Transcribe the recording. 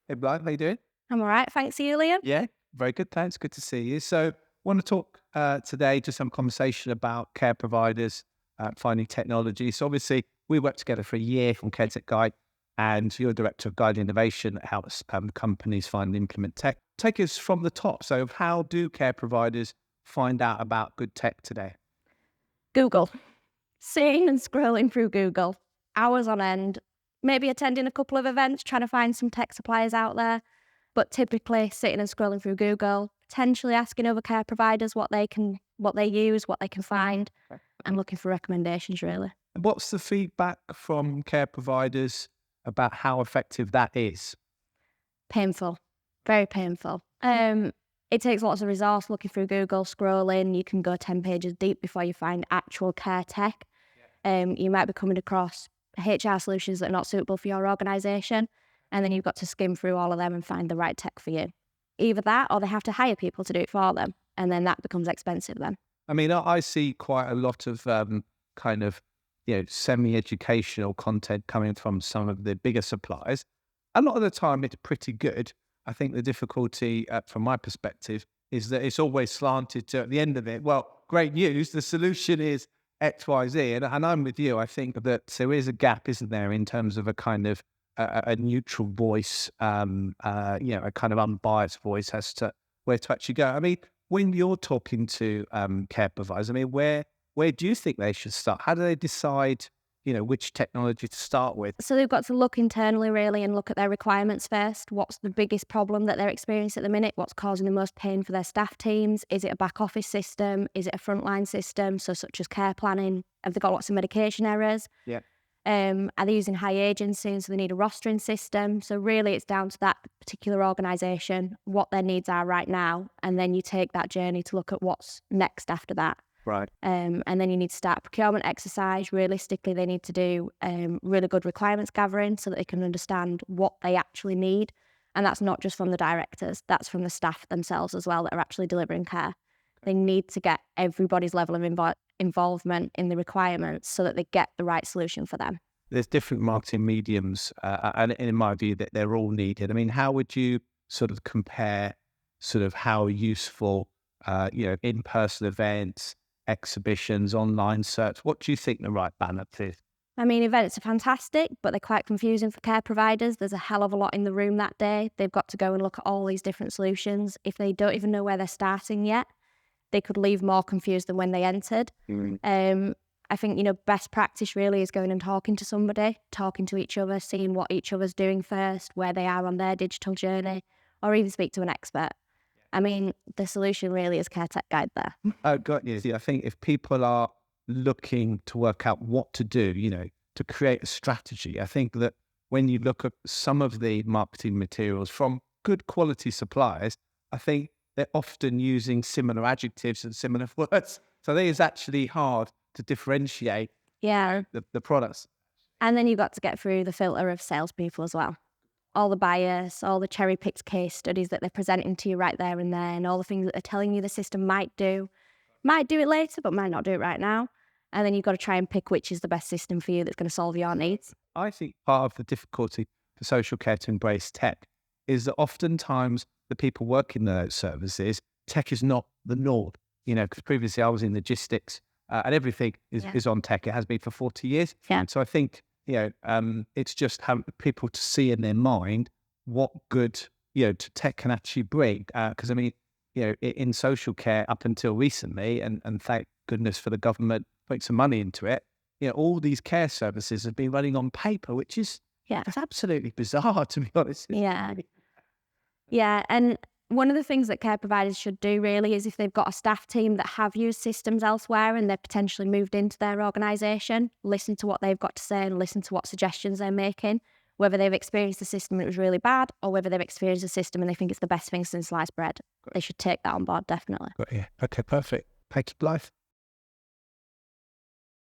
Hey, Blythe, how you doing? I'm all right, thanks. You, Liam? Yeah, very good. Thanks. Good to see you. So, want to talk today just some conversation about care providers finding technology. So, obviously, we worked together for a year from CareTech Guide, and you're director of Guide Innovation that helps companies find and implement tech. Take us from the top. So, how do care providers find out about good tech today? Google. Sitting and scrolling through Google, hours on end, maybe attending a couple of events, trying to find some tech suppliers out there, but typically sitting and scrolling through Google, potentially asking other care providers what they use, what they can find, and looking for recommendations, really. And what's the feedback from care providers about how effective that is? Painful, very painful. It takes lots of resource looking through Google, scrolling. You can go 10 pages deep before you find actual care tech. You might be coming across HR solutions that are not suitable for your organisation, and then you've got to skim through all of them and find the right tech for you. Either that, or they have to hire people to do it for them, and then that becomes expensive then. I mean, I see quite a lot of kind of, semi-educational content coming from some of the bigger suppliers. A lot of the time, it's pretty good. I think the difficulty, from my perspective, is that it's always slanted to, at the end of it, well, great news, the solution is X, Y, Z. And I'm with you. I think that there is a gap, isn't there, in terms of a kind of a neutral voice, a kind of unbiased voice as to where to actually go. I mean, when you're talking to care providers, I mean, where do you think they should start? How do they decide, which technology to start with? So they've got to look internally really and look at their requirements first. What's the biggest problem that they're experiencing at the minute? What's causing the most pain for their staff teams? Is it a back office system? Is it a frontline system? So such as care planning? Have they got lots of medication errors? Yeah. Are they using high agencies? So they need a rostering system. So really it's down to that particular organisation, what their needs are right now. And then you take that journey to look at what's next after that. Right. And then you need to start procurement exercise. Realistically, they need to do really good requirements gathering so that they can understand what they actually need. And that's not just from the directors, that's from the staff themselves as well that are actually delivering care. They need to get everybody's level of involvement in the requirements so that they get the right solution for them. There's different marketing mediums, and in my view, that they're all needed. I mean, how would you sort of compare sort of how useful, in-person events, exhibitions, online search? What do you think the right balance is? I mean, events are fantastic, but they're quite confusing for care providers. There's a hell of a lot in the room that day. They've got to go and look at all these different solutions. If they don't even know where they're starting yet, they could leave more confused than when they entered. I think, best practice really is going and talking to somebody, talking to each other, seeing what each other's doing first, where they are on their digital journey, or even speak to an expert. I mean, the solution really is CareTech Guide there. Oh, got you. I think if people are looking to work out what to do, to create a strategy, I think that when you look at some of the marketing materials from good quality suppliers, I think they're often using similar adjectives and similar words. So I think it's actually hard to differentiate Yeah. the products. And then you've got to get through the filter of salespeople as well. All the bias, all the cherry-picked case studies that they're presenting to you right there and then, all the things that they're telling you the system might do it later, but might not do it right now. And then you've got to try and pick which is the best system for you that's going to solve your needs. I think part of the difficulty for social care to embrace tech is that oftentimes the people working in those services, tech is not the norm. Because previously I was in logistics and everything is on tech. It has been for 40 years. Yeah. So I think, it's just having people to see in their mind what good, tech can actually bring. Because I mean, in social care up until recently, and thank goodness for the government putting some money into it, all these care services have been running on paper, which is it's absolutely bizarre, to be honest. Yeah. Yeah. And one of the things that care providers should do really is if they've got a staff team that have used systems elsewhere and they've potentially moved into their organisation, listen to what they've got to say and listen to what suggestions they're making, whether they've experienced a system that was really bad or whether they've experienced a system and they think it's the best thing since sliced bread. They should take that on board, definitely. Got you. Okay, perfect. Thank you, Blythe.